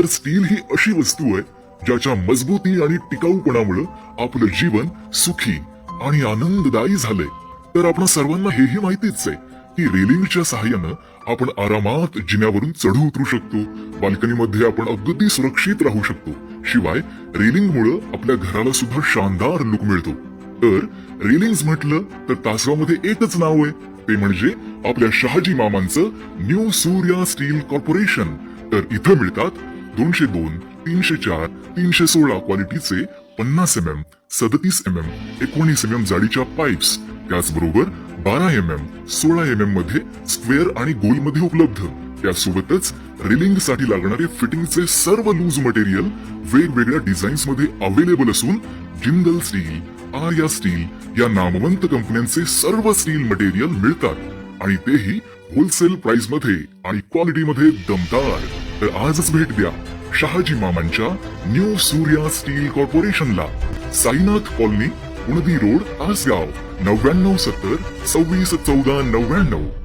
तर स्टील ही अशी वस्तू आहे ज्याच्या मजबूती आणि टिकाऊपणामुळे आपलं जीवन सुखी आणि आनंददायी झालंय. तर आपण सर्वांना हेही माहितीच आहे की रेलिंगच्या सहाय्यानं आपण आरामात जिन्यावरून चढू उतरू शकतो. बाल्कनीमध्ये आपण अगदी सुरक्षित राहू शकतो. शिवाय रेलिंगमुळे आपल्या घराला सुद्धा शानदार लुक मिळतो. तर रेलिंग्स म्हटलं तर तासगावमध्ये एकच नाव आहे, ते म्हणजे आपल्या शहाजी मामांचं न्यू सूर्या स्टील कॉर्पोरेशन. तर इथं मिळतात 202, 304, 316 क्वालिटीचे 50 mm, 37 mm, 19 mm जाडीच्या पाईप्स, त्याचबरोबर 12 mm, 16 mm मध्ये स्क्वेअर आणि गोल मध्ये उपलब्ध. त्यासोबतच रेलिंग साठी लागणारे फिटिंगचे सर्व लूज मटेरियल वेगवेगळ्या डिझाईन्स मध्ये अवेलेबल असून जिंदल स्टील, आर्या स्टील या नामवंत कंपन्यांचे सर्व स्टील मटेरियल मिळतात आणि तेही होलसेल प्राइस मध्ये आणि क्वालिटी मध्ये दमदार. तर आजच भेट द्या शहाजी मामांच्या न्यू सूर्या स्टील कॉर्पोरेशनला, साईनाथ कॉलनी, उणदी रोड, तासगाव, 9970 26 14 99.